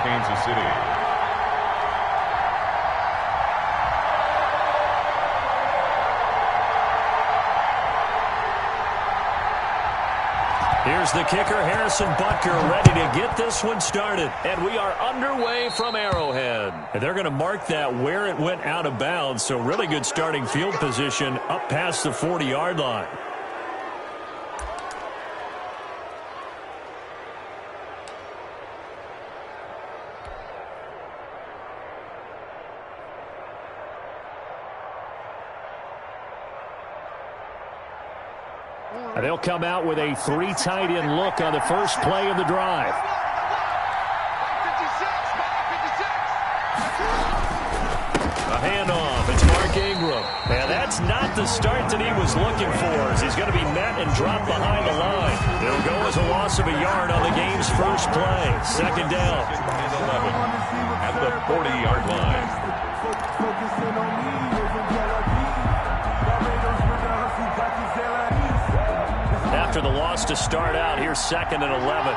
Kansas City. Here's the kicker, Harrison Butker, ready to get this one started. And we are underway from Arrowhead. And they're going to mark that where it went out of bounds, so really good starting field position up past the 40-yard line. And they'll come out with a 3 tight end look on the first play of the drive. A handoff. It's Mark Ingram. And that's not the start that he was looking for, as he's going to be met and dropped behind the line. It'll go as a loss of a yard on the game's first play. Second down. And 11 at the 40-yard line. After the loss to start out, here's 2nd and 11.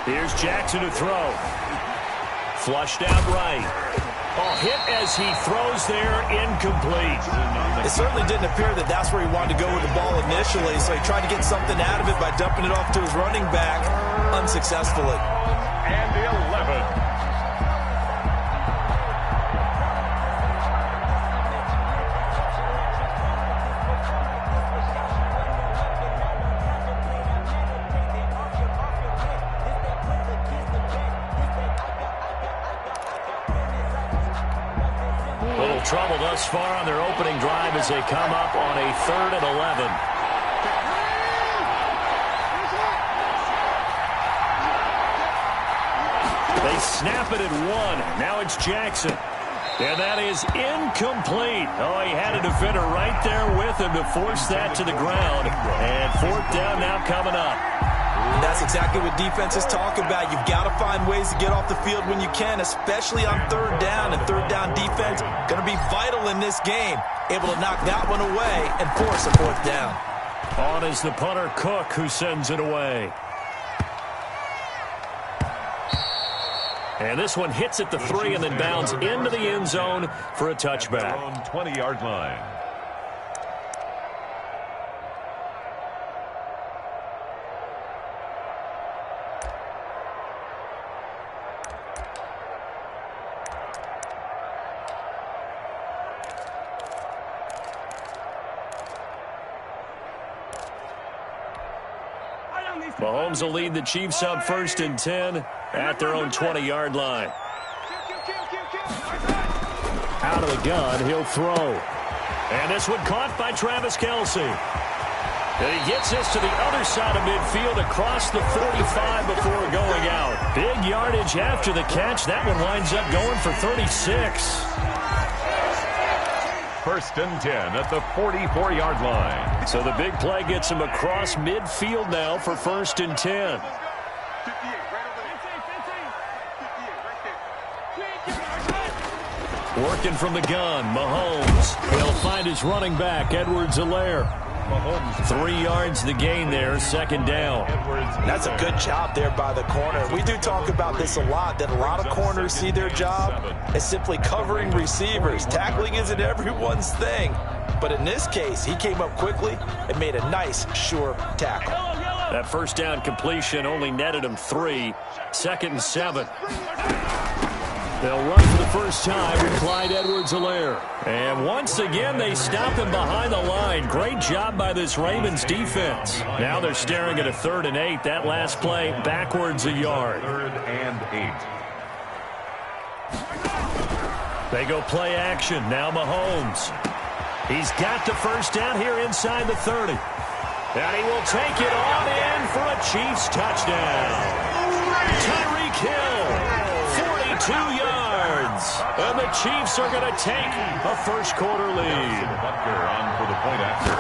Here's Jackson to throw. Flushed out right. Oh, hit as he throws there, incomplete. It certainly didn't appear that that's where he wanted to go with the ball initially, so he tried to get something out of it by dumping it off to his running back unsuccessfully. And 11. Trouble thus far on their opening drive as they come up on a 3rd and 11. They snap it at 1. Now it's Jackson. And that is incomplete. Oh, he had a defender right there with him to force that to the ground. And 4th down now coming up. That's exactly what defenses talk about. You've got to find ways to get off the field when you can, especially on 3rd down. And 3rd down defense going to be vital in this game. Able to knock that one away and force a 4th down. On is the punter, Cook, who sends it away. And this one hits at the 3 and then bounds into the end zone for a touchback. 20-yard line. Mahomes will lead the Chiefs up 1st and 10 at their own 20-yard line. Out of the gun, he'll throw. And this one caught by Travis Kelce. And he gets this to the other side of midfield across the 45 before going out. Big yardage after the catch. That one winds up going for 36. 1st and 10 at the 44-yard line. So the big play gets him across midfield now for 1st and 10. Working from the gun, Mahomes. He'll find his running back, Edwards-Helaire. 3 yards the gain there, 2nd down. That's a good job there by the corner. We do talk about this a lot, that a lot of corners see their job as simply covering receivers. Tackling isn't everyone's thing. But in this case, he came up quickly and made a nice, sure tackle. That 1st down completion only netted him 3. 2nd and 7. They'll run for the first time with Clyde Edwards-Helaire. And once again, they stop him behind the line. Great job by this Ravens defense. Now they're staring at a 3rd and 8. That last play, backwards a yard. 3rd and 8. They go play action. Now Mahomes. He's got the first down here inside the 30. And he will take it on in for a Chiefs touchdown. Tyreek Hill, 42 yards. And the Chiefs are going to take a first-quarter lead. Butker on for the point after.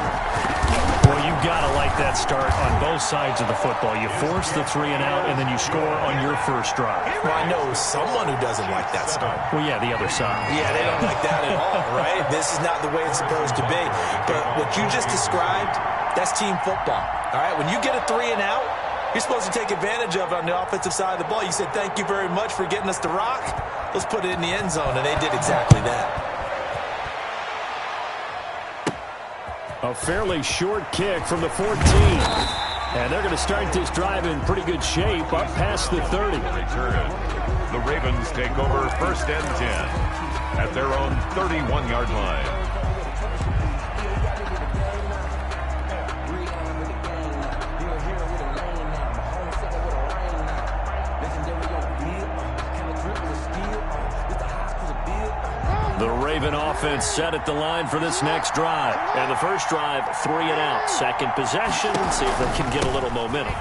Well, you've got to like that start on both sides of the football. You force the 3 and out, and then you score on your first drive. Well, I know someone who doesn't like that start. Well, yeah, the other side. Yeah, they don't like that at all, right? This is not the way it's supposed to be. But what you just described, that's team football, all right? When you get a 3 and out, You're supposed to take advantage of it on the offensive side of the ball. You said, thank you very much for getting us the rock. Let's put it in the end zone, and they did exactly that. A fairly short kick from the 14. And they're going to start this drive in pretty good shape up past the 30. The Ravens take over 1st and 10 at their own 31-yard line. The Raven offense set at the line for this next drive. And the first drive, 3 and out. Second possession, see if they can get a little momentum.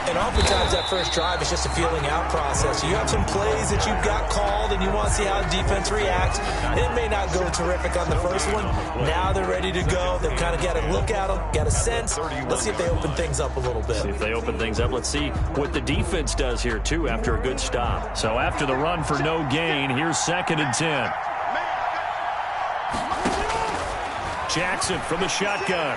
And oftentimes that first drive is just a feeling out process. You have some plays that you've got called and you want to see how the defense reacts. It may not go terrific on the first one. Now they're ready to go. They've kind of got to look at them, got a sense. Let's see if they open things up a little bit. See if they open things up. Let's see what the defense does here, too, after a good stop. So after the run for no gain, here's 2nd and 10. Jackson from the shotgun.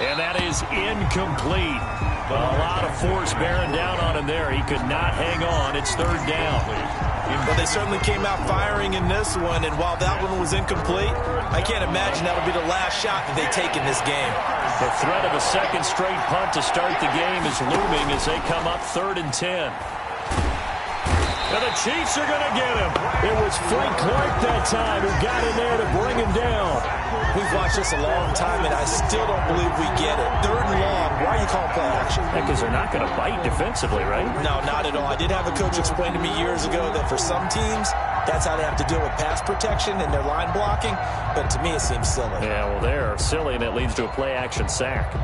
And that is incomplete. A lot of force bearing down on him there. He could not hang on. It's 3rd down. Well, they certainly came out firing in this one, and while that one was incomplete, I can't imagine that'll be the last shot that they take in this game. The threat of a second straight punt to start the game is looming as they come up 3rd and 10. And the Chiefs are going to get him. It was Frank Clark that time who got in there to bring him down. We've watched this a long time, and I still don't believe we get it. 3rd and long. Why are you calling play action? Because they're not going to bite defensively, right? No, not at all. I did have a coach explain to me years ago that for some teams, that's how they have to deal with pass protection and their line blocking. But to me, it seems silly. Yeah, well, they're silly, and it leads to a play-action sack.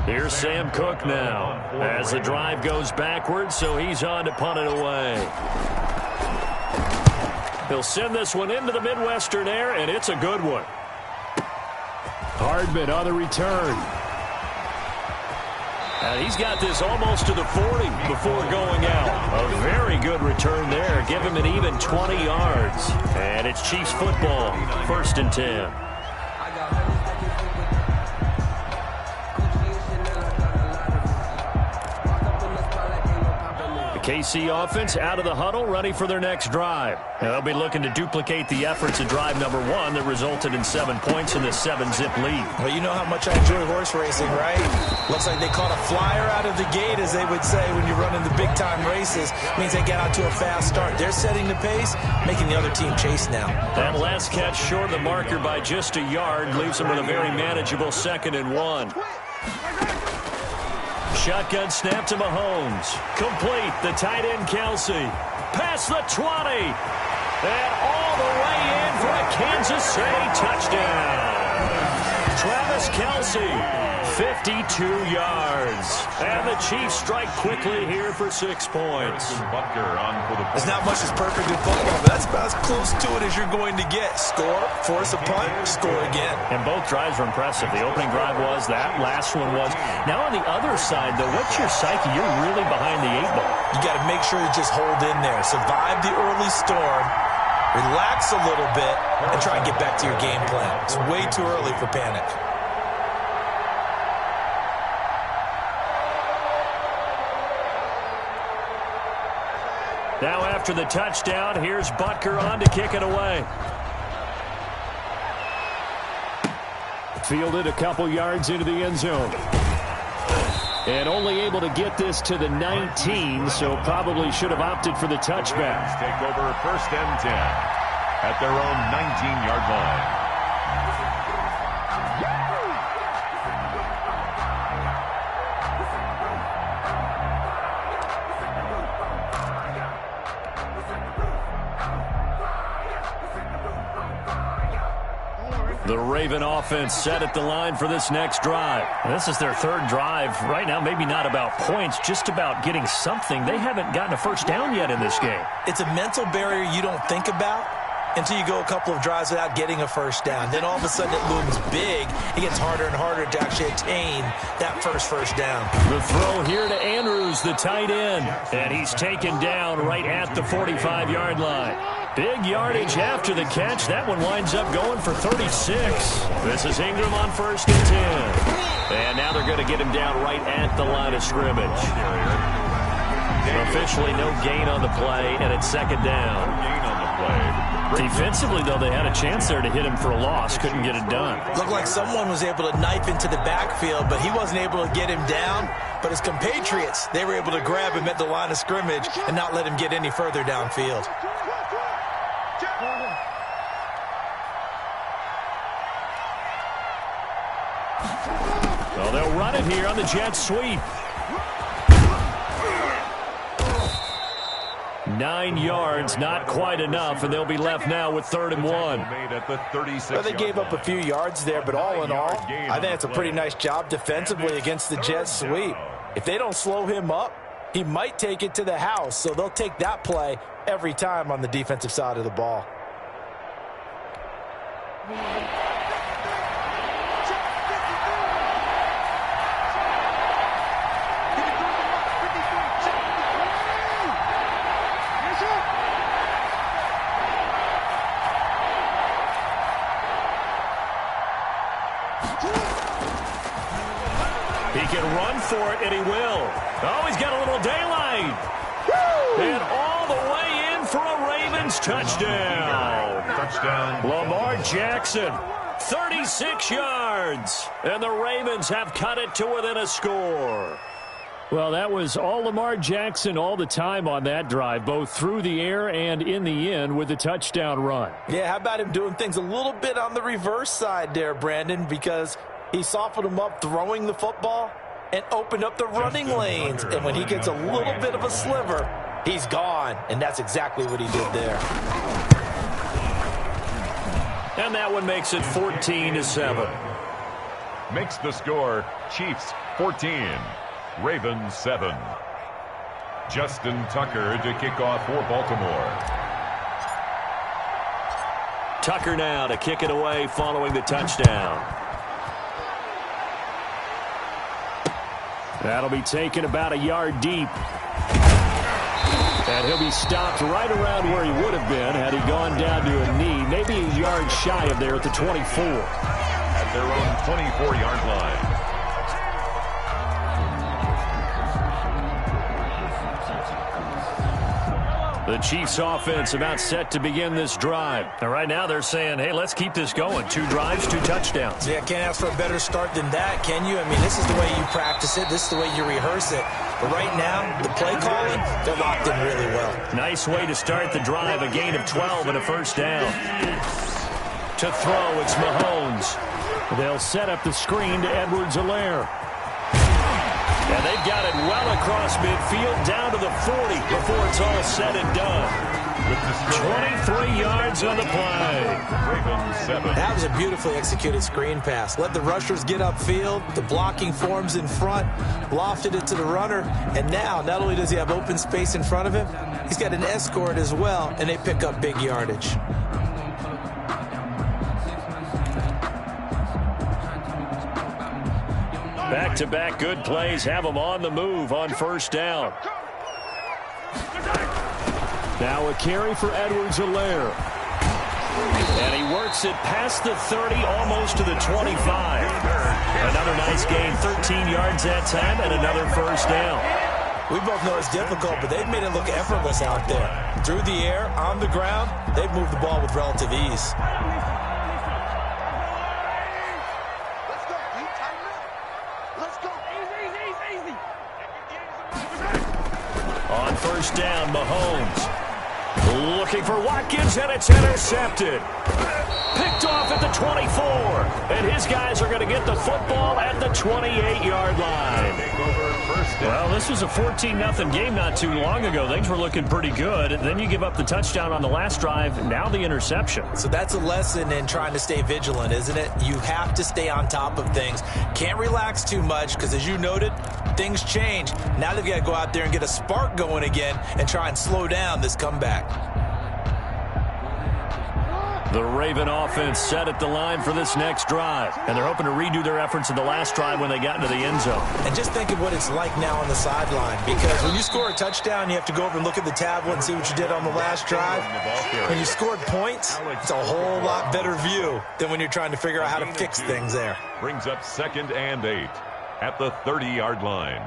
Here's Sam Cook now as the drive goes backwards, so he's on to punt it away. He'll send this one into the Midwestern air, and it's a good one. Hardman on the return. And he's got this almost to the 40 before going out. A very good return there. Give him an even 20 yards. And it's Chiefs football, 1st and 10. KC offense out of the huddle, ready for their next drive. And they'll be looking to duplicate the efforts of drive number 1 that resulted in 7 points in this 7-zip lead. Well, you know how much I enjoy horse racing, right? Looks like they caught a flyer out of the gate, as they would say when you're running the big-time races. Means they get out to a fast start. They're setting the pace, making the other team chase now. That last catch short of the marker by just a yard leaves them with a very manageable 2nd and 1. Shotgun snap to Mahomes. Complete. The tight end, Kelsey. Past the 20. And all the way in for a Kansas City touchdown. Travis Kelsey, 52 yards. And the Chiefs strike quickly here for 6 points. There's not much that's perfect in football, but that's about as close to it as you're going to get. Score, force a punt, score again. And both drives were impressive. The opening drive was, that last one was. Now on the other side, though, what's your psyche? You're really behind the 8 ball. You got to make sure you just hold in there. Survive the early storm, relax a little bit, and try and get back to your game plan. It's way too early for panic. Now after the touchdown, here's Butker on to kick it away. Fielded a couple yards into the end zone. And only able to get this to the 19, so probably should have opted for the touchback. Take over 1st and 10 at their own 19-yard line. The Raven offense set at the line for this next drive. This is their 3rd drive. Right now, maybe not about points, just about getting something. They haven't gotten a first down yet in this game. It's a mental barrier you don't think about, until you go a couple of drives without getting a first down. Then all of a sudden it looms big. It gets harder and harder to actually attain that first down. The throw here to Andrews, the tight end. And he's taken down right at the 45-yard line. Big yardage after the catch. That one winds up going for 36. This is Ingram on 1st and 10. And now they're going to get him down right at the line of scrimmage. Officially no gain on the play, and it's 2nd down. Defensively, though, they had a chance there to hit him for a loss. Couldn't get it done. Looked like someone was able to knife into the backfield, but he wasn't able to get him down. But his compatriots, they were able to grab him at the line of scrimmage and not let him get any further downfield. Well, they'll run it here on the jet sweep. 9 yards, not quite enough, and they'll be left now with 3rd and 1. Well, they gave up a few yards there, but all in all, I think it's a pretty nice job defensively against the jet sweep. If they don't slow him up, he might take it to the house, so they'll take that play every time on the defensive side of the ball. He can run for it, and he will. Oh, he's got a little daylight. Woo! And all the way in for a Ravens touchdown. Lamar Jackson, 36 yards. And the Ravens have cut it to within a score. Well, that was all Lamar Jackson all the time on that drive, both through the air and in the end with the touchdown run. Yeah, how about him doing things a little bit on the reverse side there, Brandon, because he softened him up throwing the football and opened up the running lanes. And when he gets a little bit of a sliver, he's gone. And that's exactly what he did there. And that one makes it 14-7. Makes the score Chiefs 14, Ravens 7. Justin Tucker to kick off for Baltimore. Tucker now to kick it away following the touchdown. That'll be taken about a yard deep. And he'll be stopped right around where he would have been had he gone down to a knee, maybe a yard shy of there at the 24. At their own 24-yard line. The Chiefs offense about set to begin this drive. And right now they're saying, hey, let's keep this going. 2 drives, 2 touchdowns. Yeah, can't ask for a better start than that, can you? I mean, this is the way you practice it. This is the way you rehearse it. But right now, the play calling, they're locked in really well. Nice way to start the drive. A gain of 12 and a first down. To throw, it's Mahomes. They'll set up the screen to Edwards-Helaire. And they've got it well across midfield down to the 40 before it's all said and done. 23 yards on the play. That was a beautifully executed screen pass. Let the rushers get upfield. The blocking forms in front. Lofted it to the runner. And now, not only does he have open space in front of him, he's got an escort as well, and they pick up big yardage. Back-to-back good plays have them on the move on first down. Now a carry for Edwards-Helaire. And he works it past the 30, almost to the 25. Another nice gain, 13 yards that time, and another first down. We both know it's difficult, but they've made it look effortless out there. Through the air, on the ground, they've moved the ball with relative ease. On first down, Mahomes. Looking for Watkins, and it's intercepted. Picked off at the 24. And his guys are going to get the football at the 28-yard line. Well, this was a 14-0 game not too long ago. Things were looking pretty good. Then you give up the touchdown on the last drive. Now the interception. So that's a lesson in trying to stay vigilant, isn't it? You have to stay on top of things. Can't relax too much because, as you noted, things change. Now they've got to go out there and get a spark going again and try and slow down this comeback. The Raven offense set at the line for this next drive. And they're hoping to redo their efforts in the last drive when they got into the end zone. And just think of what it's like now on the sideline. Because when you score a touchdown, you have to go over and look at the tablet and see what you did on the last drive. When you scored points, it's a whole lot better view than when you're trying to figure out how to fix things there. Brings up 2nd and 8 at the 30-yard line.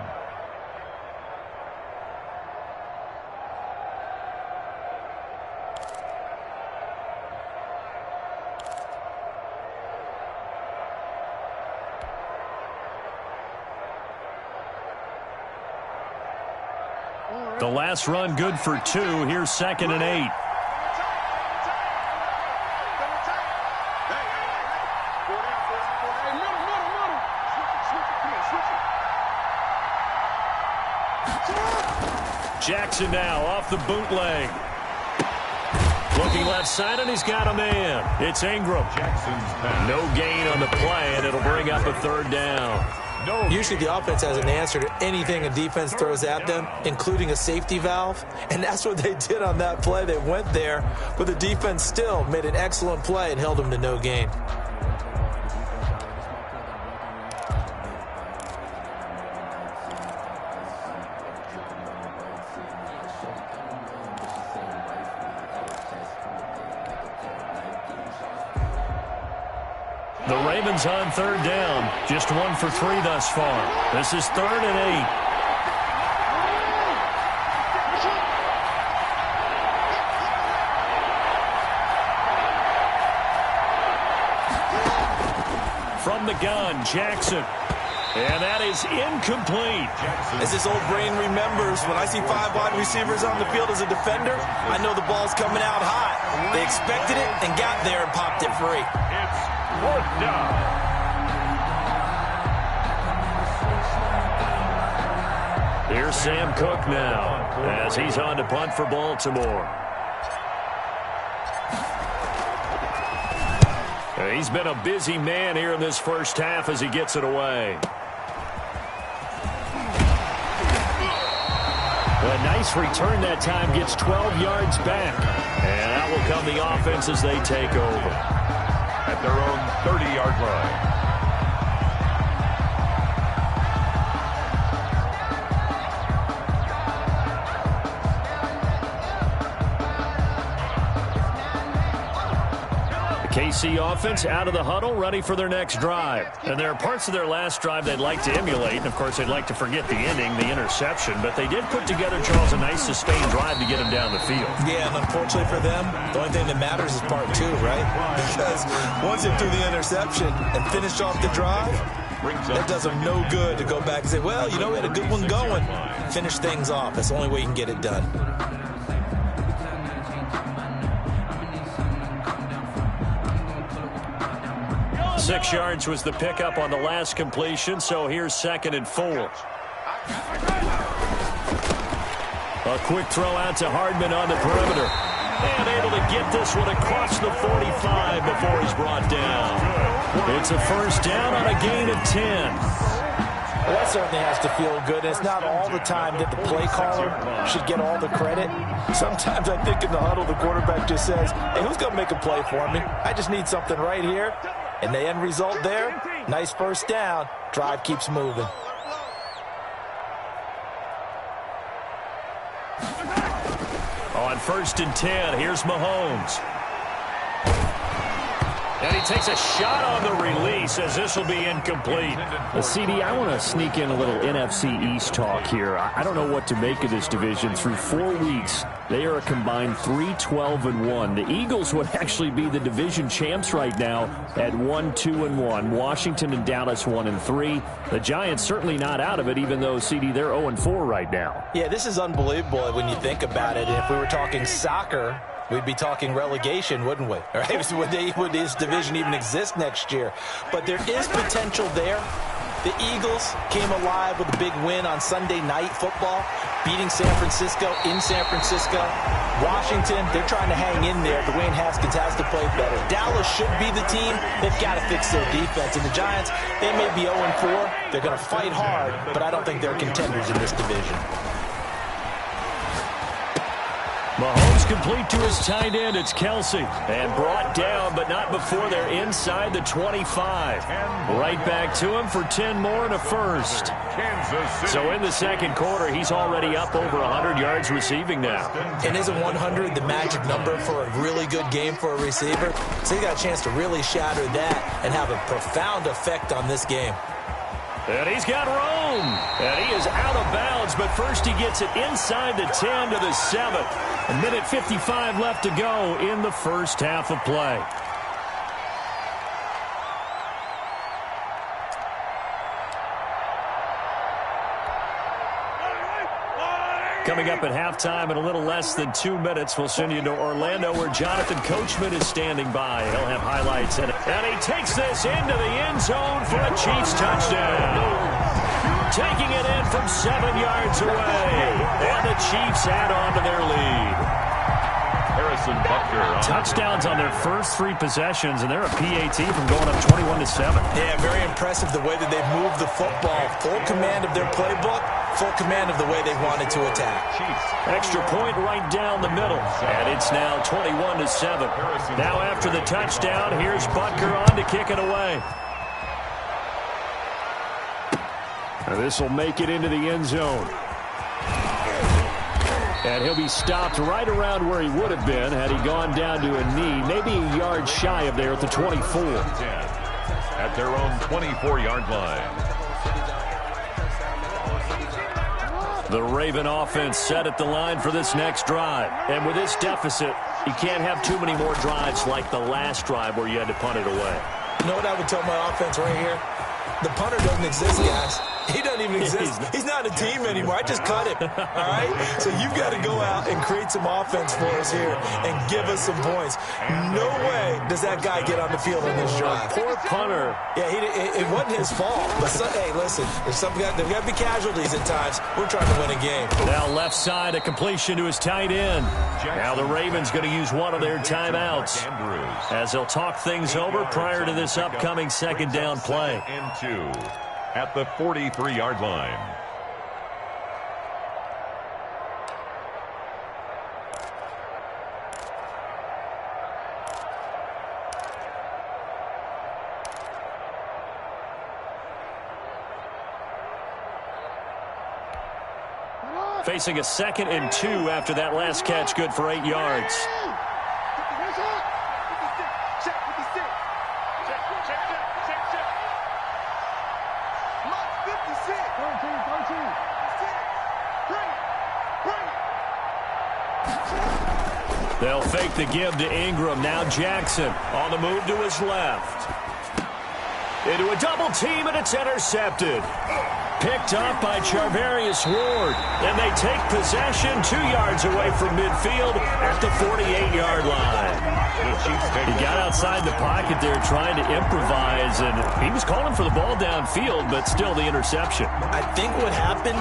The last run good for 2. Here's 2nd and 8. Jackson now off the bootleg. Looking left side, and he's got a man. It's Ingram. No gain on the play, and it'll bring up a 3rd down. Usually the offense has an answer to anything a defense throws at them, including a safety valve. And that's what they did on that play. They went there, but the defense still made an excellent play and held them to no gain. The Ravens on 3rd down. Just 1 for 3 thus far. This is 3rd and 8. From the gun, Jackson. And that is incomplete. As this old brain remembers, when I see 5 wide receivers on the field as a defender, I know the ball's coming out hot. They expected it and got there and popped it free. It's 4th down. Here's Sam Cook now as he's on to punt for Baltimore. He's been a busy man here in this first half as he gets it away. A nice return that time, gets 12 yards back. And out will come the offense as they take over. At their own 30-yard line. KC offense out of the huddle, ready for their next drive. And there are parts of their last drive they'd like to emulate. And, of course, they'd like to forget the ending, the interception. But they did put together, Charles, a nice sustained drive to get him down the field. Yeah, and unfortunately for them, the only thing that matters is part 2, right? Because once they threw the interception and finished off the drive, that does them no good to go back and say, well, you know, we had a good one going. Finish things off. That's the only way you can get it done. Six yards was the pickup on the last completion, so here's 2nd and 4. A quick throw out to Hardman on the perimeter. And able to get this one across the 45 before he's brought down. It's a 1st down on a gain of 10. Well, that certainly has to feel good. It's not all the time that the play caller should get all the credit. Sometimes I think in the huddle, the quarterback just says, hey, who's going to make a play for me? I just need something right here. And the end result there, nice 1st down. Drive keeps moving. On 1st and 10, here's Mahomes. And he takes a shot on the release as this will be incomplete. CD, I want to sneak in a little NFC East talk here. I don't know what to make of this division. Through 4 weeks, they are a combined 3-12-1. The Eagles would actually be the division champs right now at 1-2-1. Washington and Dallas 1-3. The Giants certainly not out of it, even though, CD, they're 0-4 right now. Yeah, this is unbelievable when you think about it. And if we were talking soccer, we'd be talking relegation, wouldn't we? Right? Would this division even exist next year? But there is potential there. The Eagles came alive with a big win on Sunday Night Football, beating San Francisco in San Francisco. Washington, they're trying to hang in there. Dwayne Haskins has to play better. Dallas should be the team. They've got to fix their defense. And the Giants, they may be 0-4. They're going to fight hard, but I don't think they're contenders in this division. Mahomes complete to his tight end. It's Kelsey. And brought down, but not before they're inside the 25. Right back to him for 10 more and a first. So in the second quarter, he's already up over 100 yards receiving now. And isn't 100 the magic number for a really good game for a receiver? So he got a chance to really shatter that and have a profound effect on this game. And he's got room. And he is out of bounds, but first he gets it inside the 10 to the 7. A minute 55 left to go in the first half of play. Coming up at halftime in a little less than 2 minutes, we'll send you to Orlando where Jonathan Coachman is standing by. He'll have highlights in it. And he takes this into the end zone for a Chiefs touchdown. Taking it in from 7 yards away. And the Chiefs add on to their lead. Touchdowns on their first 3 possessions, and they're a PAT from going up 21-7. Yeah, very impressive the way that they've moved the football. Full command of their playbook, full command of the way they wanted to attack. Extra point right down the middle, and it's now 21-7. Now after the touchdown, here's Butker on to kick it away. This will make it into the end zone. And he'll be stopped right around where he would have been had he gone down to a knee, maybe a yard shy of there at the 24. At their own 24-yard line. The Raven offense set at the line for this next drive. And with this deficit, you can't have too many more drives like the last drive where you had to punt it away. You know what I would tell my offense right here? The punter doesn't exist, guys. He doesn't even exist. He's not a team anymore. I just cut him, all right? So you've got to go out and create some offense for us here and give us some points. No way does that guy get on the field on this drive. Poor punter. Yeah, it wasn't his fault. But, hey, listen, there's got to be casualties at times. We're trying to win a game. Now left side, a completion to his tight end. Now the Ravens going to use one of their timeouts as they'll talk things over prior to this upcoming second down play. And 2 at the 43-yard line. Facing a 2nd and 2 after that last catch, good for 8 yards. They'll fake the give to Ingram. Now Jackson on the move to his left. Into a double team, and it's intercepted. Picked up by Charvarius Ward. And they take possession 2 yards away from midfield at the 48-yard line. He got outside the pocket there trying to improvise, and he was calling for the ball downfield, but still the interception. I think what happened,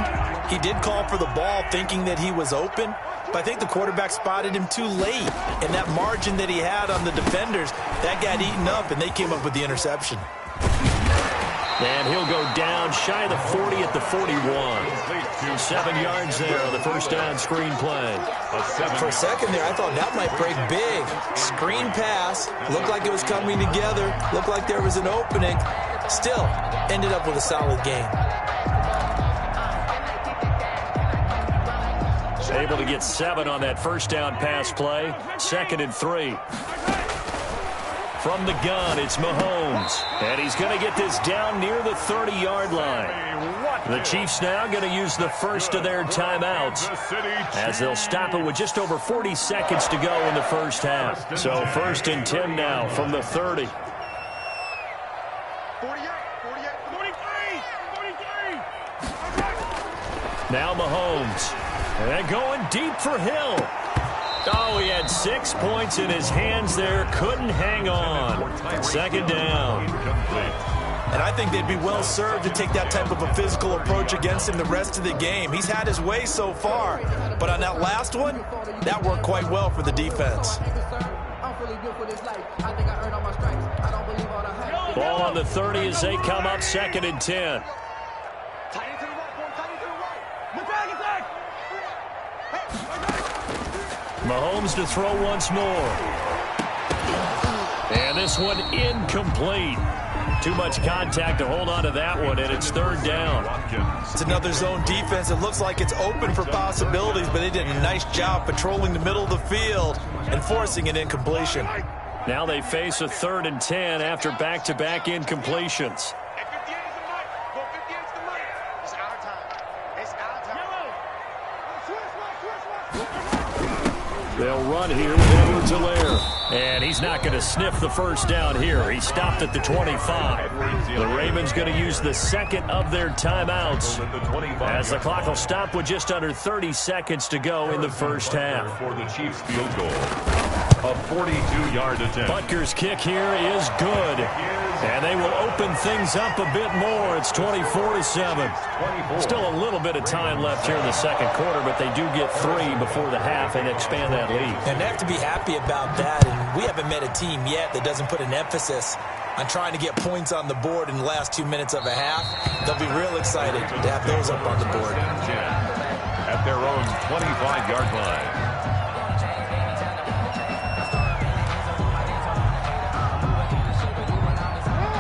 he did call for the ball thinking that he was open, but I think the quarterback spotted him too late. And that margin that he had on the defenders, that got eaten up, and they came up with the interception. And he'll go down shy of the 40 at the 41. 7 yards there on the first down screen play. For a second there, I thought that might break big. Screen pass. Looked like it was coming together. Looked like there was an opening. Still, ended up with a solid game. Able to get 7 on that first down pass play. 2nd and 3. From the gun, it's Mahomes. And he's going to get this down near the 30-yard line. The Chiefs now going to use the first of their timeouts as they'll stop it with just over 40 seconds to go in the first half. So 1st and 10 now from the 30. 48, 43. Now Mahomes. And going deep for Hill. Oh, he had 6 points in his hands there. Couldn't hang on. 2nd down. And I think they'd be well served to take that type of a physical approach against him the rest of the game. He's had his way so far. But on that last one, that worked quite well for the defense. Ball on the 30 as they come up 2nd and 10. Mahomes to throw once more. And this one incomplete. Too much contact to hold on to that one, and it's third down. It's another zone defense. It looks like it's open for possibilities, but they did a nice job patrolling the middle of the field and forcing an incompletion. Now they face a 3rd and 10 after back-to-back incompletions. They'll run here with Edwards-Helaire. And he's not going to sniff the first down here. He stopped at the 25. The Ravens going to use the second of their timeouts as the clock will stop with just under 30 seconds to go in the first half. For the Chiefs field goal, a 42-yard attempt. Butker's kick here is good. And they will open things up a bit more. It's 24-7. Still a little bit of time left here in the second quarter, but they do get 3 before the half and expand that lead. And they have to be happy about that. And we haven't met a team yet that doesn't put an emphasis on trying to get points on the board in the last 2 minutes of a half. They'll be real excited to have those up on the board. At their own 25-yard line.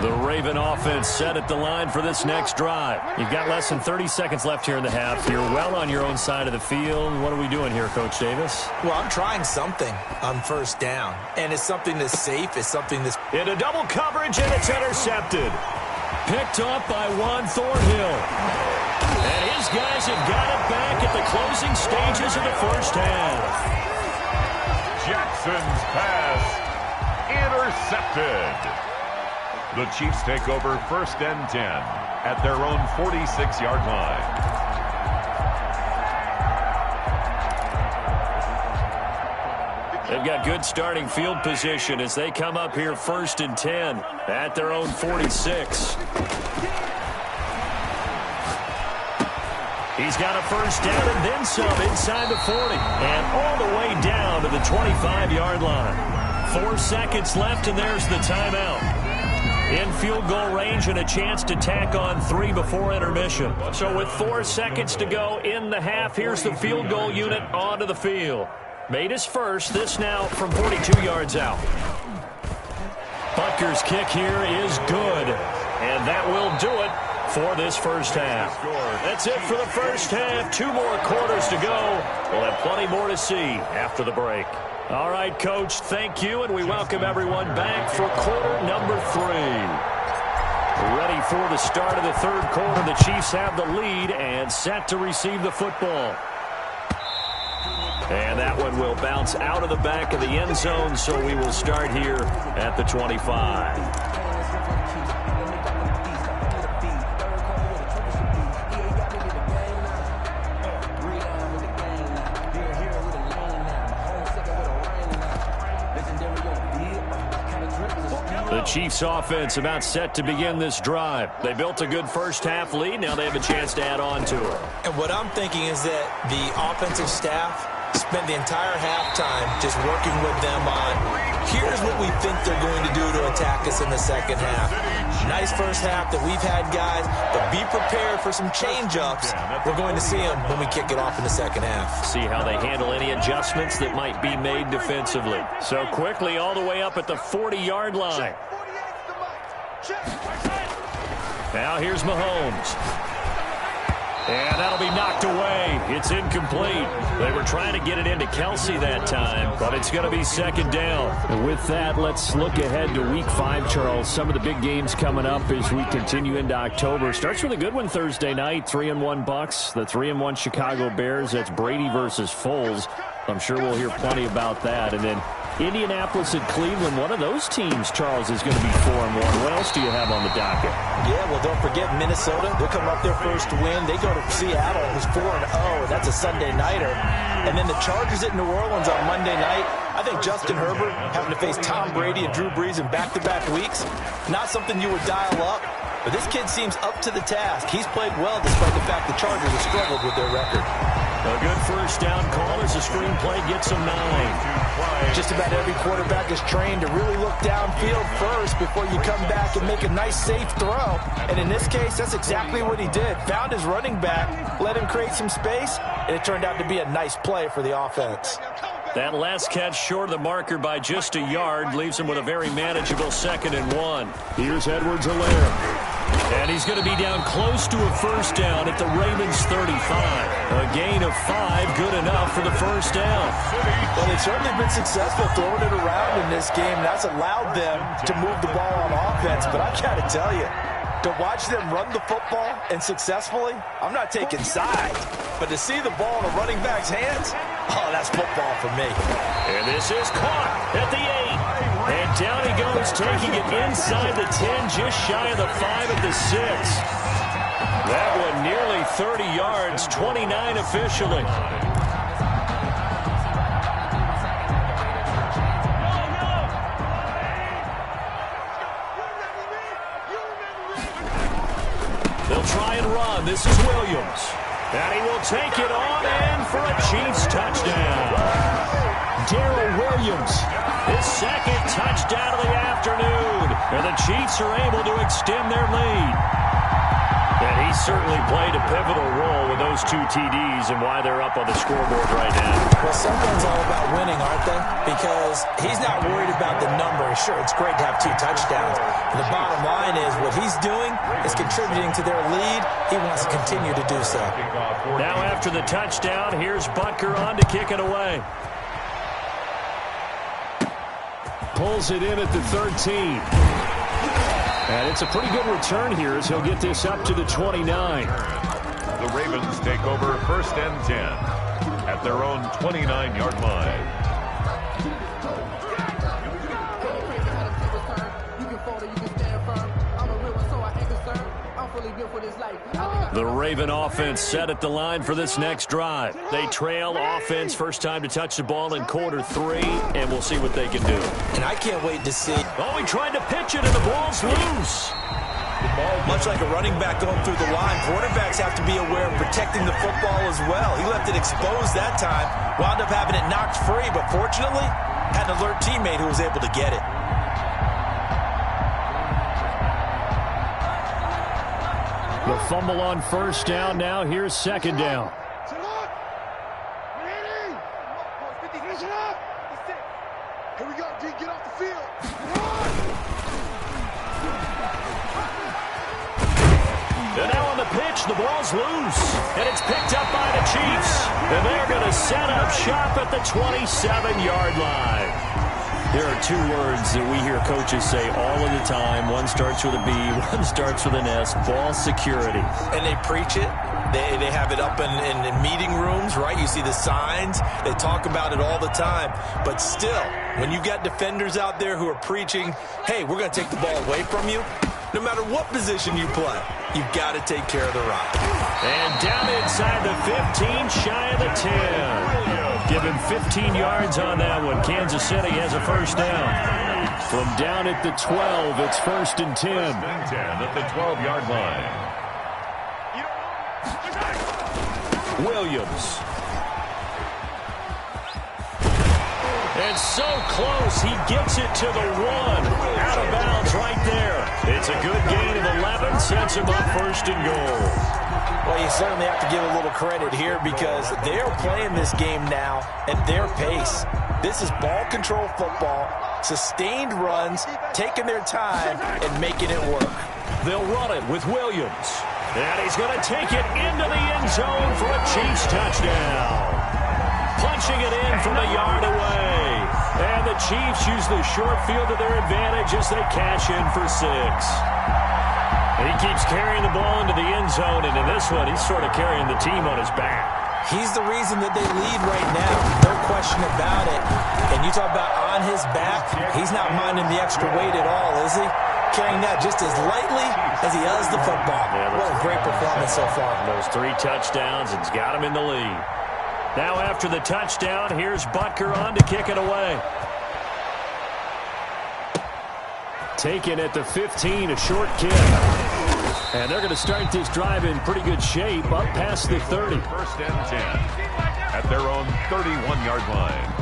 The Raven offense set at the line for this next drive. You've got less than 30 seconds left here in the half. You're well on your own side of the field. What are we doing here, Coach Davis? Well, I'm trying something on first down. And it's something that's safe. It's something that's... Into double coverage, and it's intercepted. Picked up by Juan Thornhill. And his guys have got it back at the closing stages of the first half. Jackson's pass intercepted. The Chiefs take over 1st and 10 at their own 46-yard line. They've got good starting field position as they come up here 1st and 10 at their own 46. He's got a first down and then some inside the 40 and all the way down to the 25-yard line. 4 seconds left, and there's the timeout. In field goal range and a chance to tack on 3 before intermission. So with 4 seconds to go in the half, here's the field goal unit onto the field. Made his first, this now from 42 yards out. Butker's kick here is good, and that will do it for this first half. That's it for the first half. 2 more quarters to go. We'll have plenty more to see after the break. All right, Coach, thank you, and we welcome everyone back for quarter number 3. Ready for the start of the third quarter. The Chiefs have the lead and set to receive the football. And that one will bounce out of the back of the end zone, so we will start here at the 25. The Chiefs offense about set to begin this drive. They built a good first half lead. Now they have a chance to add on to it. And what I'm thinking is that the offensive staff spent the entire halftime just working with them on, here's what we think they're going to do to attack us in the second half. Nice first half that we've had, guys, but be prepared for some change-ups. We're going to see them when we kick it off in the second half. See how they handle any adjustments that might be made defensively. So quickly all the way up at the 40-yard line. Now here's Mahomes. And that'll be knocked away. It's incomplete. They were trying to get it into Kelsey that time, but it's going to be second down. And with that, let's look ahead to Week 5, Charles. Some of the big games coming up as we continue into October. Starts with a good one Thursday night, 3-1 Bucks, the 3-1 Chicago Bears. That's Brady versus Foles. I'm sure we'll hear plenty about that. And then Indianapolis at Cleveland, one of those teams, Charles, is going to be 4-1. What else do you have on the docket? Yeah, well, don't forget Minnesota. They're coming off their first win. They go to Seattle, who's 4-0, and that's a Sunday nighter. And then the Chargers at New Orleans on Monday night. I think Justin Herbert having to face Tom Brady and Drew Brees in back-to-back weeks, not something you would dial up. But this kid seems up to the task. He's played well despite the fact the Chargers have struggled with their record. A good first down call as the screenplay gets him 9. Just about every quarterback is trained to really look downfield first before you come back and make a nice, safe throw. And in this case, that's exactly what he did. Found his running back, let him create some space, and it turned out to be a nice play for the offense. That last catch short of the marker by just a yard leaves him with a very manageable 2nd and 1. Here's Edwards-Helaire. And he's going to be down close to a first down at the Ravens 35. A gain of 5, good enough for the first down. Well, they've certainly been successful throwing it around in this game. That's allowed them to move the ball on offense. But I got to tell you, to watch them run the football and successfully, I'm not taking sides. But to see the ball in a running back's hands, oh, that's football for me. And this is caught at the 8. And down he goes, taking it inside the 10, just shy of the 5 at the 6. That one nearly 30 yards, 29 officially. They'll try and run. This is Williams. And he will take it on in for a Chiefs touchdown. Darrell Williams, his 2nd touchdown of the afternoon. And the Chiefs are able to extend their lead. And he certainly played a pivotal role with those 2 TDs and why they're up on the scoreboard right now. Well, someone's all about winning, aren't they? Because he's not worried about the number. Sure, it's great to have 2 touchdowns. But the bottom line is what he's doing is contributing to their lead. He wants to continue to do so. Now after the touchdown, here's Butker on to kick it away. Pulls it in at the 13. And it's a pretty good return here as he'll get this up to the 29. The Ravens take over 1st and 10 at their own 29-yard line. The Raven offense set at the line for this next drive. They trail offense, first time to touch the ball in quarter 3, and we'll see what they can do. And I can't wait to see. Oh, he tried to pitch it, and the ball's loose. Much like a running back going through the line, quarterbacks have to be aware of protecting the football as well. He left it exposed that time, wound up having it knocked free, but fortunately, had an alert teammate who was able to get it. The fumble on first down. Now here's 2nd down. Here we go, D. Get off the field. And now on the pitch, the ball's loose. And it's picked up by the Chiefs. And they're going to set up shop at the 27-yard line. There are 2 words that we hear coaches say all of the time. One starts with a B, one starts with an S, ball security. And they preach it. They have it up in meeting rooms, right? You see the signs. They talk about it all the time. But still, when you've got defenders out there who are preaching, hey, we're going to take the ball away from you, no matter what position you play, you've got to take care of the rock. And down inside the 15, shy of the 10. Give him 15 yards on that one. Kansas City has a first down. From down at the 12, it's 1st and 10. 1st and 10 at the 12-yard line. Williams. And so close, he gets it to the 1. Out of bounds right there. It's a good gain of 11, sets him up 1st and goal. Well, you certainly have to give a little credit here because they're playing this game now at their pace. This is ball control football, sustained runs, taking their time, and making it work. They'll run it with Williams. And he's going to take it into the end zone for a Chiefs touchdown. Punching it in from a yard away. And the Chiefs use the short field to their advantage as they cash in for 6. He keeps carrying the ball into the end zone, and in this one, he's sort of carrying the team on his back. He's the reason that they lead right now. No question about it. And you talk about on his back, he's not minding the extra weight at all, is he? Carrying that just as lightly as he does the football. Yeah, what a great performance so far. Those 3 touchdowns, it's got him in the lead. Now after the touchdown, here's Butker on to kick it away. Taken at the 15, a short kick. And they're going to start this drive in pretty good shape, up past the 30. 1st and 10 at their own 31-yard line.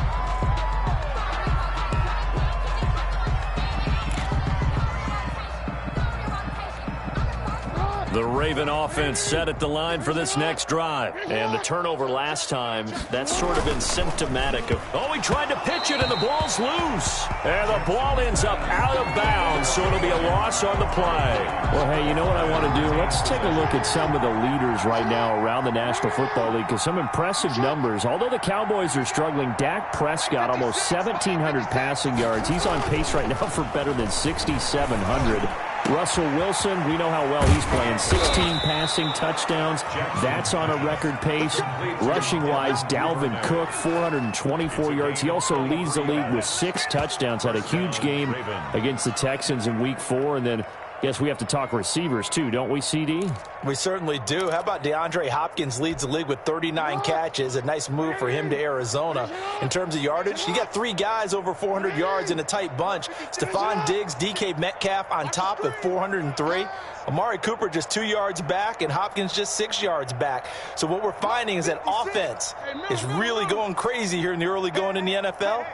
The Raven offense set at the line for this next drive. And the turnover last time, that's sort of been symptomatic of, oh, he tried to pitch it and the ball's loose. And the ball ends up out of bounds, so it'll be a loss on the play. Well, hey, you know what I want to do? Let's take a look at some of the leaders right now around the National Football League, because some impressive numbers. Although the Cowboys are struggling, Dak Prescott, almost 1,700 passing yards. He's on pace right now for better than 6,700. Russell Wilson, we know how well he's playing. 16 passing touchdowns. That's on a record pace. Rushing-wise, Dalvin Cook, 424 yards. He also leads the league with 6 touchdowns. Had a huge game against the Texans in Week 4. And then, guess we have to talk receivers, too, don't we, CD? We certainly do. How about DeAndre Hopkins leads the league with 39 catches. A nice move for him to Arizona. In terms of yardage, you got 3 guys over 400 yards in a tight bunch. Stephon Diggs, DK Metcalf on top at 403. Amari Cooper just 2 yards back, and Hopkins just 6 yards back. So what we're finding is that offense is really going crazy here in the early going in the NFL.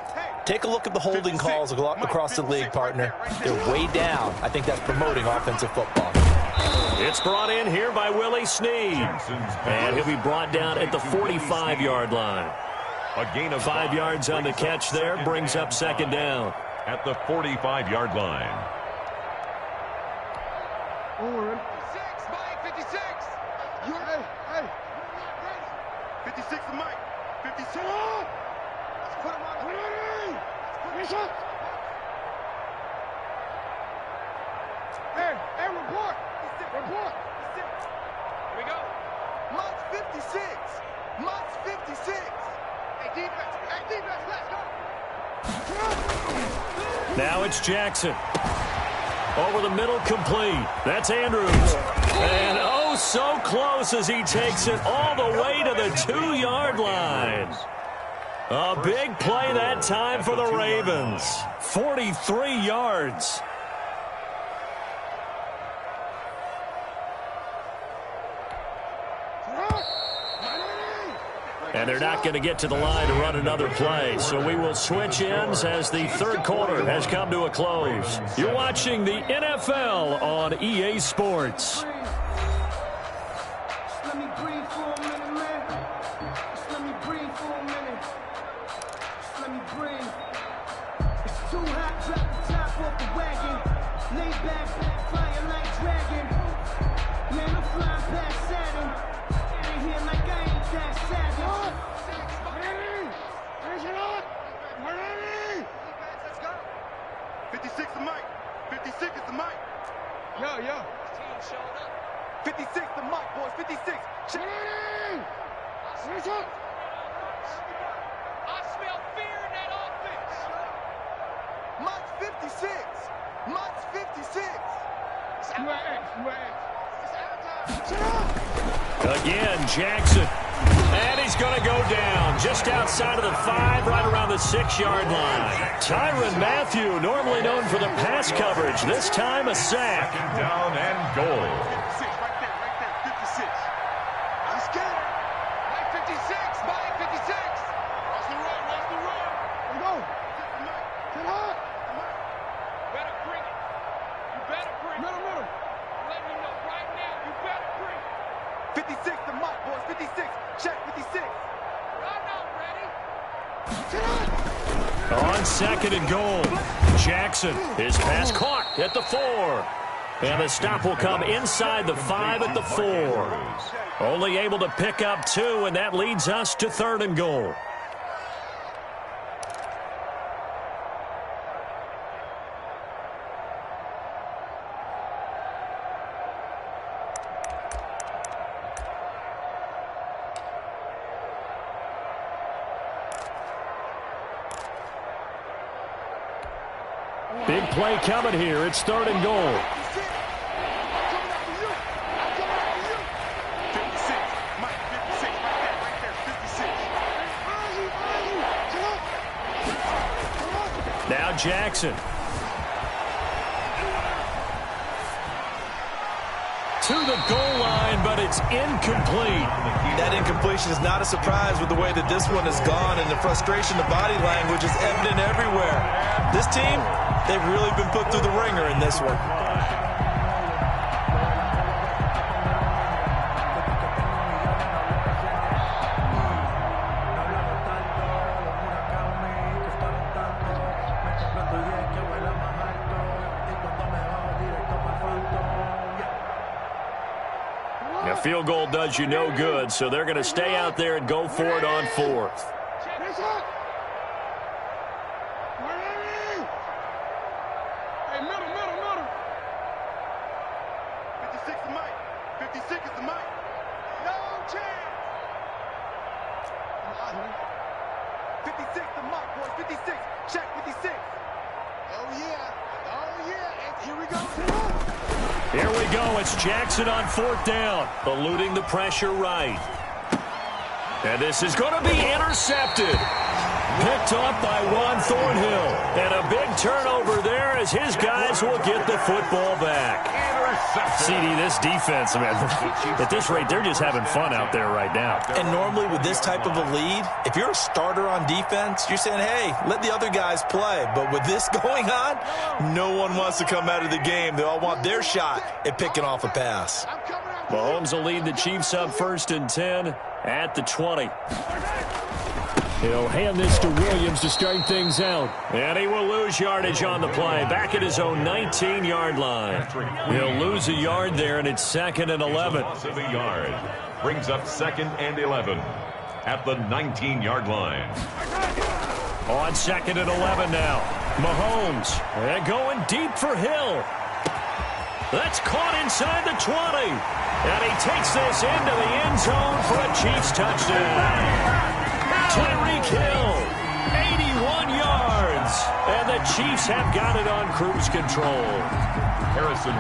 Take a look at the holding calls across the league, partner. They're way down. I think that's promoting offensive football. It's brought in here by Willie Snead. And he'll be brought down at the 45-yard line. A gain of 5 yards on the catch there, brings up second down. At the 45-yard line. 56, Mike, 56. Hey. 56 to Mike. 56. Let's put him on. Hey, report. Here we go. Mike's 56. Mike's 56. Hey, defense, let's go. Now it's Jackson. Over the middle, complete. That's Andrews. And oh, so close as he takes it all the way to the 2-yard line. A big play that time for the Ravens. 43 yards. And they're not going to get to the line to run another play. So we will switch ends as the third quarter has come to a close. You're watching the NFL on EA Sports. Yeah. 56 to Mike, boys. 56. Check. I smell fear in that offense. Mike's 56. Mike's 56. Again, Jackson. And he's going to go down just outside of the 5, right around the 6-yard line. Tyrann Mathieu, normally known for the pass coverage, this time a sack. Down and goal. 56, right there, 56. I'm scared. Mike 56, Mike 56. Watch the run. Let's go. Get hard. Better bring it. You better bring it. Middle. Let me know right now, you better bring it. 56 to Mike, boys. 56. Check 56. I'm not ready. On second and goal, Jackson. His pass caught at the 4. And the stop will come inside the 5 at the 4. Only able to pick up 2, and that leads us to third and goal. Big play coming here. It's third and goal. Now Jackson. To the goal line, but it's incomplete. That incompletion is not a surprise with the way that this one has gone, and the frustration, the body language is evident everywhere. This team, they've really been put through the ringer in this one. field goal does you no good, so they're going to stay out there and go for it on fourth. Hey, middle. 56 is Mike. 56 is the Mike. No chance. 56 the Mike, boys. 56. Check 56. Oh, yeah. And here we go. Here we go. It's Jackson on fourth down, eluding the pressure right. And this is going to be intercepted. Picked off by Juan Thornhill. And a big turnover there as his guys will get the football back. CD, this defense, man, at this rate, they're just having fun out there right now. And normally with this type of a lead, if you're a starter on defense, you're saying, hey, let the other guys play. But with this going on, no one wants to come out of the game. They all want their shot at picking off a pass. Mahomes will lead the Chiefs up 1st and 10 at the 20. He'll hand this to Williams to start things out. And he will lose yardage on the play. Back at his own 19-yard line. He'll lose a yard there, and it's 2nd and 11. Loss of a yard. Brings up 2nd and 11 at the 19-yard line. On 2nd and 11 now. Mahomes. And going deep for Hill. That's caught inside the 20. And he takes this into the end zone for a Chiefs touchdown. Tyreek Hill, 81 yards, and the Chiefs have got it on cruise control.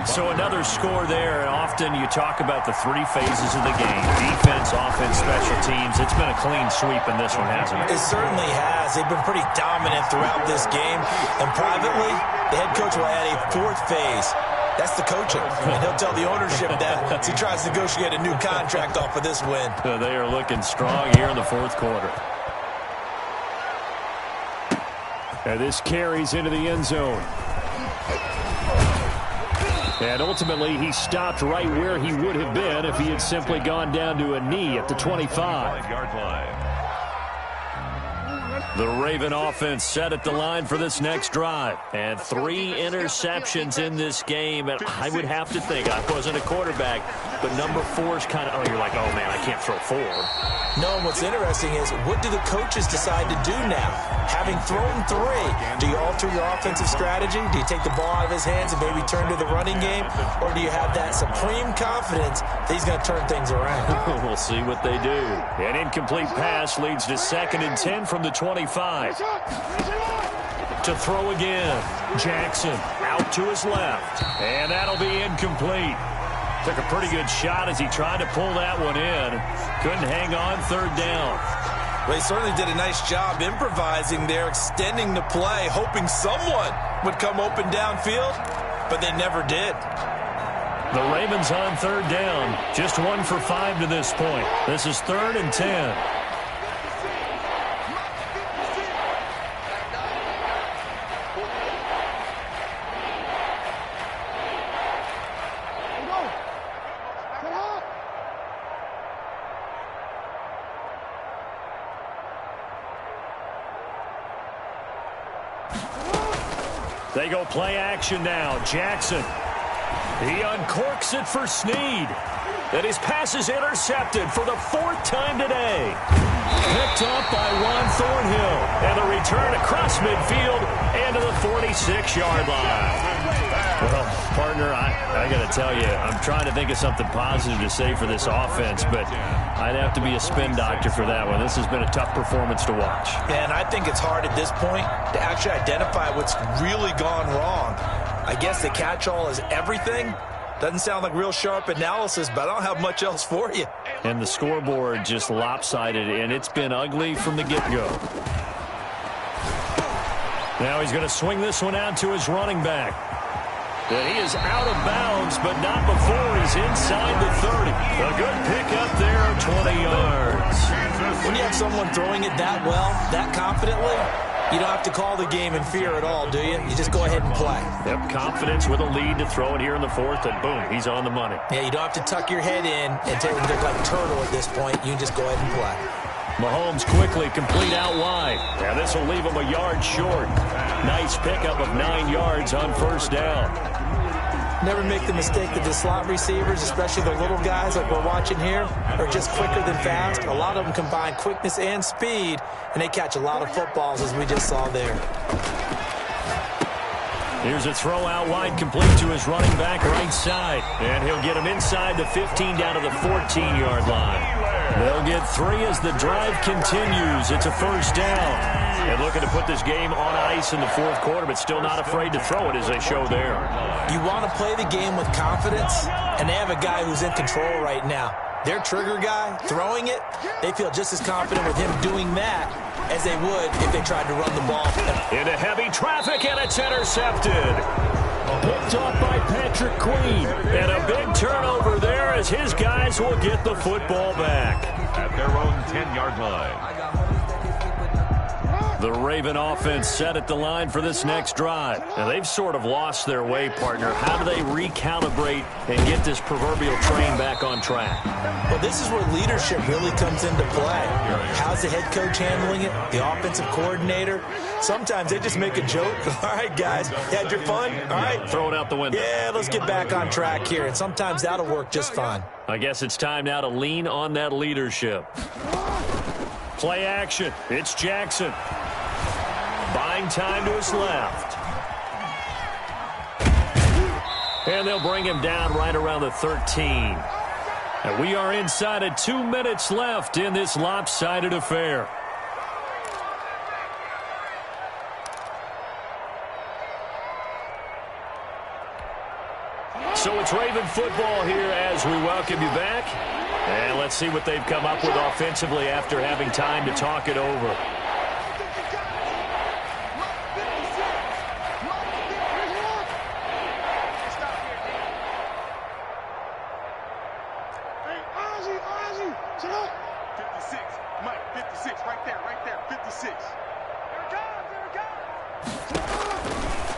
So another score there, and often you talk about the three phases of the game: defense, offense, special teams. It's been a clean sweep in this one, hasn't it? It certainly has. They've been pretty dominant throughout this game, and privately, the head coach will add a 4th phase. That's the coaching. And he'll tell the ownership that as he tries to negotiate a new contract off of this win. They are looking strong here in the 4th quarter. And this carries into the end zone. And ultimately, he stopped right where he would have been if he had simply gone down to a knee at the 25-yard line. The Raven offense set at the line for this next drive. And 3 interceptions in this game. And I would have to think, I wasn't a quarterback, but number 4 is kind of, oh, you're like, oh, man, I can't throw 4. No, and what's interesting is, what do the coaches decide to do now? Having thrown 3, do you alter your offensive strategy? Do you take the ball out of his hands and maybe turn to the running game? Or do you have that supreme confidence that he's going to turn things around? We'll see what they do. An incomplete pass leads to 2nd and 10 from the 25. To throw again. Jackson out to his left. And that'll be incomplete. Took a pretty good shot as he tried to pull that one in. Couldn't hang on 3rd down. Well, he certainly did a nice job improvising there, extending the play, hoping someone would come open downfield, but they never did. The Ravens on 3rd down. Just 1 for 5 to this point. This is 3rd and 10. They go play action now. Jackson. He uncorks it for Snead. And his pass is intercepted for the 4th time today. Picked off by Juan Thornhill. And the return across midfield and to the 46-yard line. Well, partner, I got to tell you, I'm trying to think of something positive to say for this offense, but I'd have to be a spin doctor for that one. This has been a tough performance to watch. And I think it's hard at this point to actually identify what's really gone wrong. I guess the catch-all is everything. Doesn't sound like real sharp analysis, but I don't have much else for you. And the scoreboard just lopsided, and it's been ugly from the get-go. Now he's going to swing this one out to his running back. And he is out of bounds, but not before he's inside the 30. A good pickup there, 20 yards. When you have someone throwing it that well, that confidently, you don't have to call the game in fear at all, do you? You just go ahead and play. Yep, confidence with a lead to throw it here in the 4th, and boom, he's on the money. Yeah, you don't have to tuck your head in and look like a turtle at this point. You can just go ahead and play. Mahomes quickly complete out wide. Now this will leave him a yard short. Nice pickup of 9 yards on 1st down. Never make the mistake that the slot receivers, especially the little guys like we're watching here, are just quicker than fast. A lot of them combine quickness and speed, and they catch a lot of footballs, as we just saw there. Here's a throw out wide, complete to his running back right side. And he'll get him inside the 15 down to the 14-yard line. They'll get 3 as the drive continues. It's a first down. And looking to put this game on ice in the fourth quarter, but still not afraid to throw it as they show there. You want to play the game with confidence, and they have a guy who's in control right now. Their trigger guy, throwing it, they feel just as confident with him doing that as they would if they tried to run the ball. Into heavy traffic, and it's intercepted. Picked off by Patrick Queen. And a big turnover there as his guys will get the football back. At their own 10-yard line. The Raven offense set at the line for this next drive. Now, they've sort of lost their way, partner. How do they recalibrate and get this proverbial train back on track? Well, this is where leadership really comes into play. How's the head coach handling it? The offensive coordinator? Sometimes they just make a joke. All right, guys, you had your fun? All right. Throw it out the window. Yeah, let's get back on track here. And sometimes that'll work just fine. I guess it's time now to lean on that leadership. Play action. It's Jackson. Buying time to his left. And they'll bring him down right around the 13. And we are inside of 2 minutes left in this lopsided affair. So it's Raven football here as we welcome you back. And let's see what they've come up with offensively after having time to talk it over.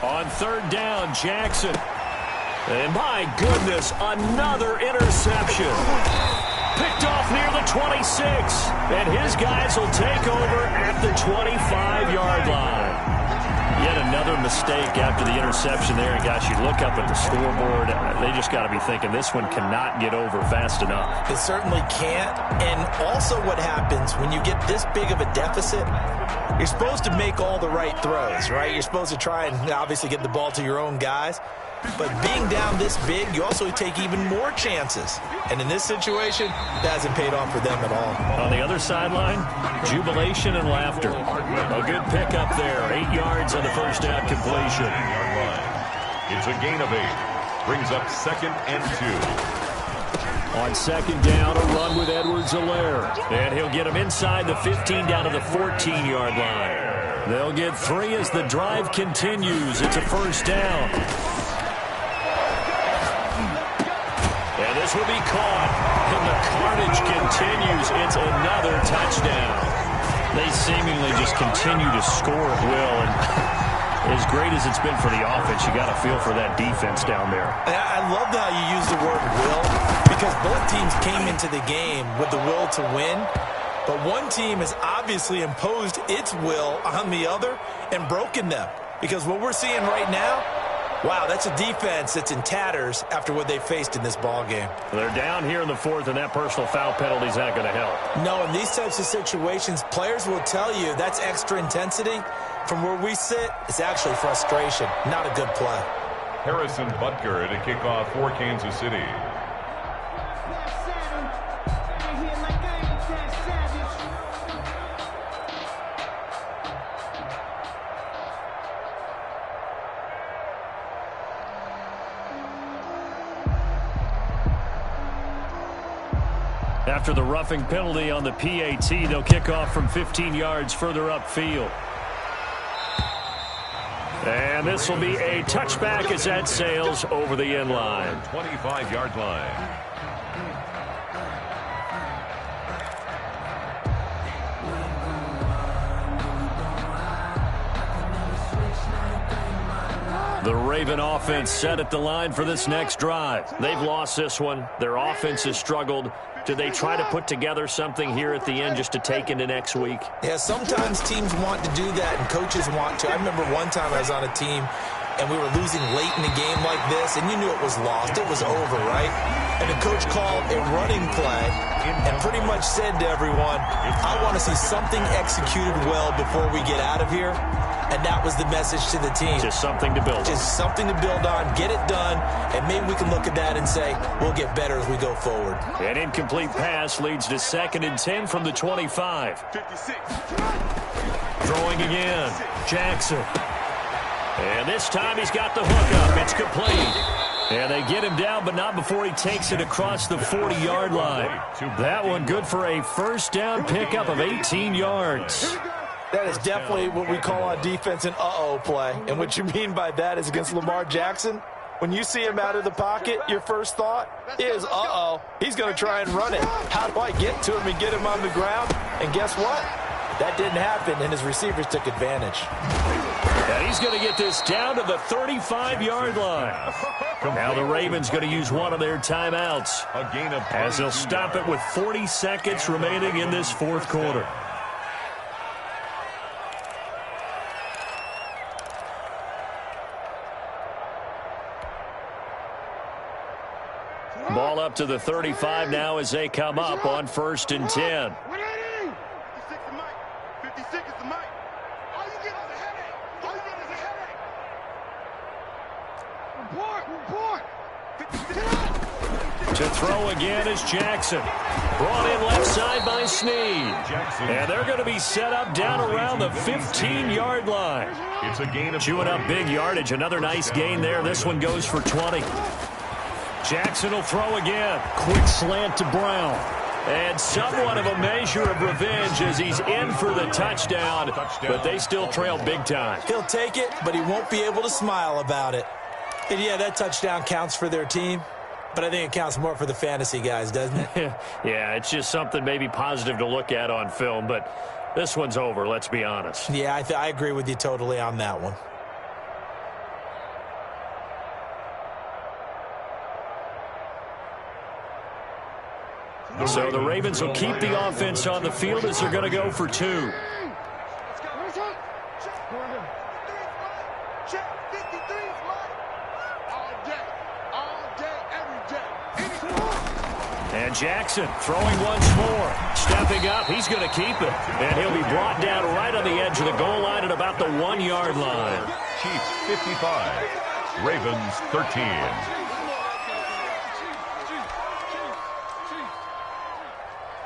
On third down, Jackson. And my goodness, another interception. Picked off near the 26. And his guys will take over at the 25-yard line. Yet another mistake after the interception there. And gosh, you look up at the scoreboard, they just got to be thinking this one cannot get over fast enough. It certainly can't. And also what happens when you get this big of a deficit, you're supposed to make all the right throws, right? You're supposed to try and obviously get the ball to your own guys. But being down this big, you also take even more chances. And in this situation, that hasn't paid off for them at all. On the other sideline, jubilation and laughter. A good pickup there. 8 yards on the first down completion. It's a gain of 8. Brings up 2nd and 2. On second down, a run with Edwards-Helaire. And he'll get him inside the 15 down to the 14-yard line. They'll get 3 as the drive continues. It's a first down. And this will be caught. And the carnage continues. It's another touchdown. They seemingly just continue to score at will. And as great as it's been for the offense, you got to feel for that defense down there. I love how you use the word will, because both teams came into the game with the will to win. But one team has obviously imposed its will on the other and broken them. Because what we're seeing right now, wow, that's a defense that's in tatters after what they faced in this ball game. They're down here in the fourth, and that personal foul penalty is not going to help. No, in these types of situations, players will tell you that's extra intensity. From where we sit, it's actually frustration, not a good play. Harrison Butker to kick off for Kansas City. After the roughing penalty on the PAT, they'll kick off from 15 yards further upfield. And this will be a touchback as that sails over the end line. 25-yard line. The Raven offense set at the line for this next drive. They've lost this one. Their offense has struggled. Do they try to put together something here at the end just to take into next week? Yeah, sometimes teams want to do that and coaches want to. I remember one time I was on a team and we were losing late in a game like this, and you knew it was lost. It was over, right? And the coach called a running play and pretty much said to everyone, I want to see something executed well before we get out of here. And that was the message to the team. Just something to build on. Just something to build on, get it done, and maybe we can look at that and say, we'll get better as we go forward. An incomplete pass leads to 2nd and 10 from the 25. 56. Throwing again. Jackson. And this time he's got the hookup. It's complete. And they get him down, but not before he takes it across the 40-yard line. That one good for a first down pickup of 18 yards. That is definitely what we call on defense an uh-oh play. And what you mean by that is against Lamar Jackson, when you see him out of the pocket, your first thought is, uh-oh, he's going to try and run it. How do I get to him and get him on the ground? And guess what? That didn't happen, and his receivers took advantage. And he's going to get this down to the 35-yard line. Now the Ravens going to use one of their timeouts as they'll stop it with 40 seconds remaining in this fourth quarter. Ball up to the 35 now as they come up on 1st and 10. 56 is Mike. 56 is the Mike. All you get is a headache. All you get is a headache. Report. 56. To throw again is Jackson. Brought in left side by Snead. And they're going to be set up down around the 15-yard line. It's a gain of Chewing up big yardage. Another nice gain there. This one goes for 20. Jackson will throw again. Quick slant to Brown. And somewhat of a measure of revenge as he's in for the touchdown. But they still trail big time. He'll take it, but he won't be able to smile about it. And, yeah, that touchdown counts for their team. But I think it counts more for the fantasy guys, doesn't it? Yeah, it's just something maybe positive to look at on film. But this one's over, let's be honest. Yeah, I agree with you totally on that one. So the Ravens will keep the offense on the field as they're going to go for 2. And Jackson throwing once more. Stepping up, he's going to keep it. And he'll be brought down right on the edge of the goal line at about the 1-yard line. Chiefs 55, Ravens 13.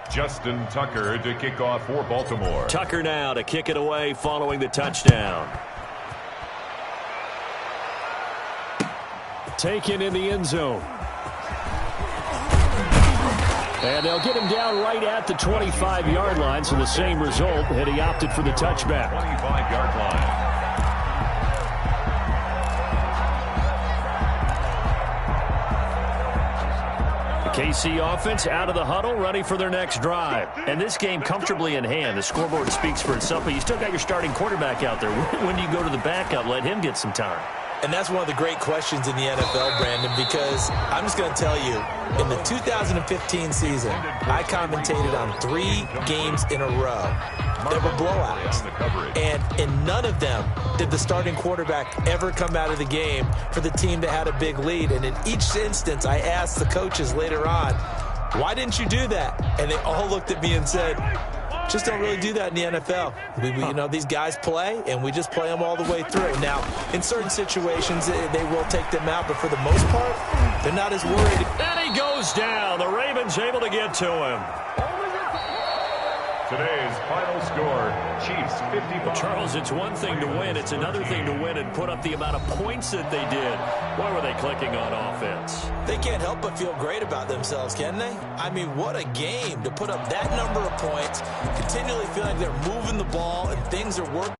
Justin Tucker to kick off for Baltimore. Tucker now to kick it away following the touchdown. Taken in the end zone. And they'll get him down right at the 25-yard line, so the same result, and he opted for the touchback. 25-yard line. KC offense out of the huddle, ready for their next drive. And this game comfortably in hand. The scoreboard speaks for itself, but you still got your starting quarterback out there. When do you go to the backup, let him get some time? And that's one of the great questions in the NFL, Brandon, because I'm just going to tell you, in the 2015 season, I commentated on 3 games in a row that were blowouts. And in none of them did the starting quarterback ever come out of the game for the team that had a big lead. And in each instance, I asked the coaches later on, why didn't you do that? And they all looked at me and said, just don't really do that in the NFL. You know, these guys play, and we just play them all the way through. Now, in certain situations, they will take them out, but for the most part, they're not as worried. And he goes down. The Ravens able to get to him. Today's final score, Chiefs 55. Charles, it's one thing to win. It's another thing to win and put up the amount of points that they did. Why were they clicking on offense? They can't help but feel great about themselves, can they? I mean, what a game to put up that number of points, continually feeling like they're moving the ball and things are working.